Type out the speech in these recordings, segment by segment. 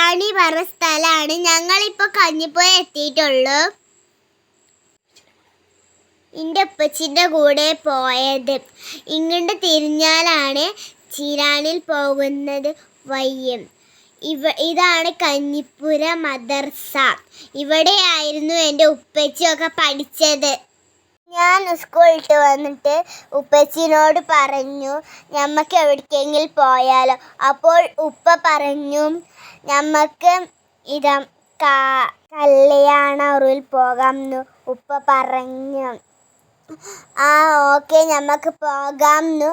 ചീരാണി പറഞ്ഞ സ്ഥലമാണ് ഞങ്ങളിപ്പോ കഞ്ഞിപ്പോയി എത്തിയിട്ടുള്ളൂ. എൻ്റെ ഉപ്പച്ചിൻ്റെ കൂടെ പോയത്. ഇങ്ങോട്ട് തിരിഞ്ഞാലാണ് ചീരാണിയിൽ പോകുന്നത് വയ്യം. ഇതാണ് കഞ്ഞിപ്പുര മദർസ. ഇവിടെയായിരുന്നു എൻ്റെ ഉപ്പച്ചിയൊക്കെ പഠിച്ചത്. ഞാൻ സ്കൂളിട്ട് വന്നിട്ട് ഉപ്പച്ചിനോട് പറഞ്ഞു നമുക്ക് എവിടേക്കെങ്കിലും പോയാലോ. അപ്പോൾ ഉപ്പ പറഞ്ഞു നമുക്ക് കല്യാണൂരിൽ പോകാമെന്ന് ഉപ്പ പറഞ്ഞു. ഓക്കെ നമുക്ക് പോകാമെന്ന്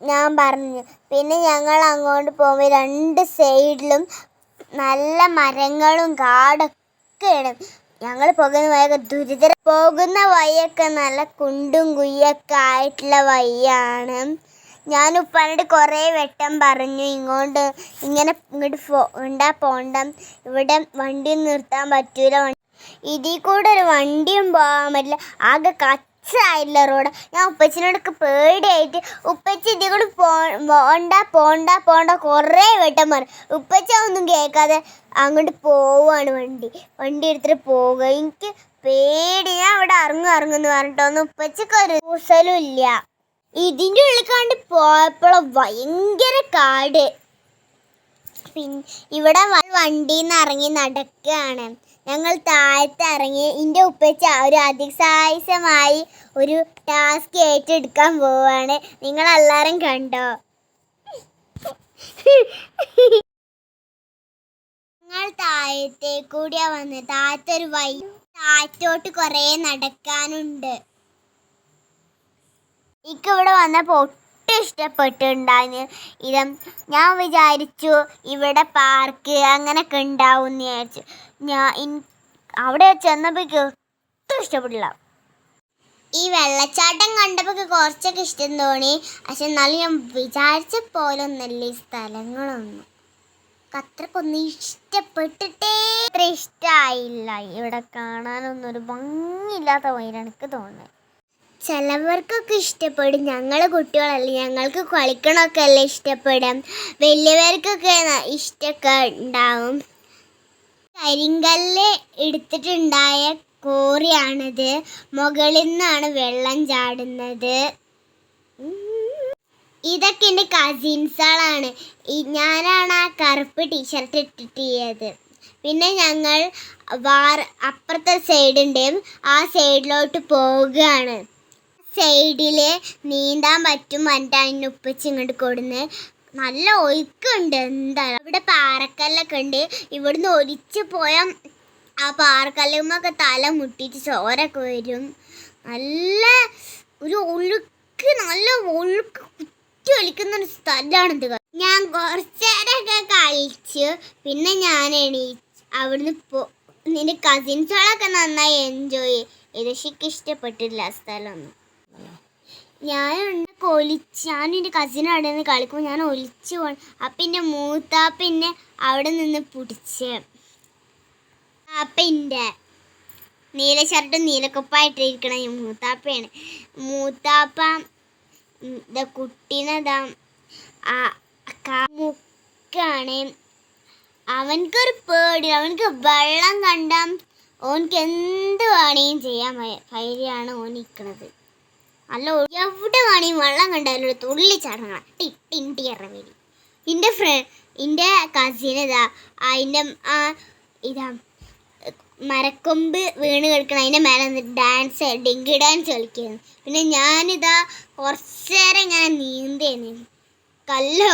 ഞാൻ പറഞ്ഞു. പിന്നെ ഞങ്ങൾ അങ്ങോട്ട് പോകുമ്പോൾ രണ്ട് സൈഡിലും നല്ല മരങ്ങളും കാടൊക്കെയാണ്. ഞങ്ങൾ പോകുന്ന വഴിയൊക്കെ പോകുന്ന വഴിയൊക്കെ നല്ല കുണ്ടും കുയ്യൊക്കെ ആയിട്ടുള്ള വഴിയാണ്. ഞാൻ ഉപ്പാനോട് കുറേ വട്ടം പറഞ്ഞു ഇങ്ങോട്ട് പോണ്ട, ഇവിടെ വണ്ടി നിർത്താൻ പറ്റൂല, ഇതിൽ കൂടെ ഒരു വണ്ടിയും പോകാൻ പറ്റില്ല, ആകെ കച്ചായില്ല റോഡ്. ഞാൻ ഉപ്പച്ചിനോടൊക്കെ പേടിയായിട്ട് ഉപ്പച്ചി ഇതിൽ കൂടെ പോണ്ട കുറേ വട്ടം പറഞ്ഞു. ഉപ്പച്ച ഒന്നും കേൾക്കാതെ അങ്ങോട്ട് പോവാണ്. വണ്ടി എടുത്തിട്ട് പോവുക. എനിക്ക് പേടി. ഞാൻ ഇവിടെ ഇറങ്ങുമെന്ന് പറഞ്ഞിട്ടൊന്നും ഉപ്പച്ചക്ക് ഒരു കൂസലും ഇല്ല. ഇതിൻ്റെ ഉള്ളിൽ കണ്ട് പോയപ്പോൾ ഭയങ്കര കാട്. പിന്നെ ഇവിടെ വണ്ടിയിൽ നിന്ന് ഇറങ്ങി നടക്കുകയാണ്. ഞങ്ങൾ താഴത്ത് ഇറങ്ങി. എൻ്റെ ഉപ്പച്ച ഒരു അതിസാഹസമായി ഒരു ടാസ്ക് ഏറ്റെടുക്കാൻ പോവാണ്. നിങ്ങളെല്ലാവരും കണ്ടോ? ഞങ്ങൾ താഴത്തേക്കൂടിയാ വന്നത്. താഴത്തൊരു താഴത്തോട്ട് കുറേ നടക്കാനുണ്ട്. ഇവിടെ വന്നപ്പോൾ ഒട്ടും ഇഷ്ടപ്പെട്ടിട്ടുണ്ടായിരുന്നു. ഞാൻ വിചാരിച്ചു ഇവിടെ പാർക്ക് അങ്ങനെയൊക്കെ ഉണ്ടാവും എന്ന് വിചാരിച്ചു. അവിടെ ചെന്നപ്പോൾ ഒട്ടും ഇഷ്ടപ്പെട്ടില്ല. ഈ വെള്ളച്ചാട്ടം കണ്ടപ്പോൾ കുറച്ചൊക്കെ ഇഷ്ടം തോന്നി. പക്ഷെ എന്നാലും ഞാൻ വിചാരിച്ച പോലെ ഒന്നല്ല ഈ സ്ഥലങ്ങളൊന്നും. അത്രക്കൊന്നും അത്ര ഇഷ്ടമായില്ല. ഇവിടെ കാണാനൊന്നും ഒരു ഭംഗിയില്ലാത്ത വഴിയാണ് എനിക്ക് തോന്നുന്നത്. ചിലവർക്കൊക്കെ ഇഷ്ടപ്പെടും. ഞങ്ങൾ കുട്ടികളല്ലേ, ഞങ്ങൾക്ക് കളിക്കണമൊക്കെ അല്ലേ ഇഷ്ടപ്പെടും. വലിയവർക്കൊക്കെ ഇഷ്ടമൊക്കെ ഉണ്ടാവും. കരിങ്കല്ല് എടുത്തിട്ടുണ്ടായ കോറിയാണിത്. മുകളിൽ നിന്നാണ് വെള്ളം ചാടുന്നത്. ഇതൊക്കെ എൻ്റെ കസിൻസുകളാണ്. ഞാനാണ് ആ കറുപ്പ് ടീഷർട്ട് ഇട്ടിട്ടുള്ളത്. പിന്നെ ഞങ്ങൾ അപ്പുറത്തെ സൈഡുണ്ട്, ആ സൈഡിലോട്ട് പോവുകയാണ്. സൈഡിൽ നീന്താൻ പറ്റും പറഞ്ഞിട്ടാണ് എൻ്റെ ഉപ്പച്ചി ഇങ്ങോട്ട് കൊടുന്നത്. നല്ല ഒഴുക്കുണ്ട്. എന്താ ഇവിടെ പാറക്കല്ലൊക്കെ ഉണ്ട്. ഇവിടുന്ന് ഒലിച്ച് പോയാൽ ആ പാറക്കല്ലുമൊക്കെ തല മുട്ടിയിട്ട് ചോരൊക്കെ വരും. നല്ല ഒഴുക്ക് കുറ്റി ഒലിക്കുന്നൊരു സ്ഥലമാണിത്. ഞാൻ കുറച്ചേരൊക്കെ കളിച്ചു. പിന്നെ ഞാൻ അവിടുന്ന് നിന്റെ കസിൻസുകളൊക്കെ നന്നായി എൻജോയ് ചെയ്തു. പക്ഷെ എനിക്ക് ഇഷ്ടപ്പെട്ടില്ല ആ സ്ഥലമൊന്നും. ഞാനെൻ്റെ കസിൻ അവിടെ നിന്ന് കളിക്കുമ്പോൾ ഞാൻ ഒലിച്ചു പോകണം. അപ്പം എൻ്റെ മൂത്താപ്പന്നെ അവിടെ നിന്ന് പിടിച്ച്. അപ്പം നീല ഷർട്ടും നീലക്കുപ്പായിട്ടിരിക്കണ മൂത്താപ്പയാണ്. മൂത്താപ്പ കുട്ടീനെതാ മുക്കാണ്. അവനക്കൊരു പേടി. അവനക്ക് വെള്ളം കണ്ടാൽ ഓനക്ക് എന്ത് വേണമെങ്കിലും ചെയ്യാൻ ധൈര്യമാണ് ഓൻ നിൽക്കുന്നത്. അല്ല എവിടെ വേണമെങ്കിലും വെള്ളം കണ്ടാലും തുള്ളി ചടങ്ങണം. ടിട്ടി ഇറങ്ങി. എൻ്റെ കസിനിതാ മരക്കൊമ്പ് വീണ് കിടക്കണം. അതിൻ്റെ മേലെ ഡാൻസ് ഡിങ്കി ഡാൻസ് കളിക്കുന്നു. പിന്നെ ഞാനിതാ കുറച്ചേരം ഇങ്ങനെ നീന്തേന്ന്.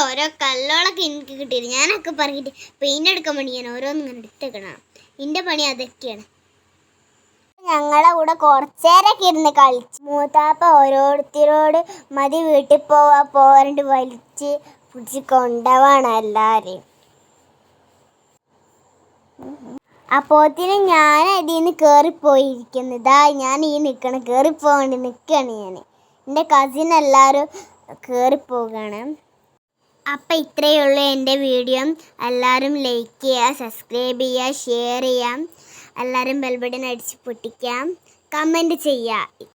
ഓരോ കല്ലുകളൊക്കെ എനിക്ക് കിട്ടിയിരുന്നു. ഞാനൊക്കെ പറഞ്ഞിട്ട് പെയിൻ്റ് എടുക്കാൻ വേണ്ടി ഞാൻ ഓരോന്നും ഇങ്ങനെ എടുത്തേക്കണം. എൻ്റെ പണി അതൊക്കെയാണ്. ഞങ്ങളെ കൂടെ കുറച്ചേരൊക്കെ ഇരുന്ന് കളിച്ചു. മൂത്താപ്പ ഓരോരുത്തരോട് മതി വീട്ടിൽ പോരണ്ട് വലിച്ച് പിടിച്ച് കൊണ്ടുപോവാണ് എല്ലാവരെയും. അപ്പോത്തിന് ഞാൻ അതിൽ നിന്ന് കയറിപ്പോയിരിക്കുന്നതാ. ഞാൻ കയറിപ്പോകാണ്ട് നിൽക്കുകയാണ് ഞാൻ. എൻ്റെ കസിൻ എല്ലാവരും കയറിപ്പോവുകയാണ്. അപ്പം ഇത്രയേ ഉള്ളൂ എൻ്റെ വീഡിയോ. എല്ലാവരും ലൈക്ക് ചെയ്യുക, സബ്സ്ക്രൈബ് ചെയ്യുക, ഷെയർ ചെയ്യാം. എല്ലാവരും ബെൽ ബട്ടൺ അടിച്ച് പൊട്ടിക്കാം, കമൻറ്റ് ചെയ്യുക.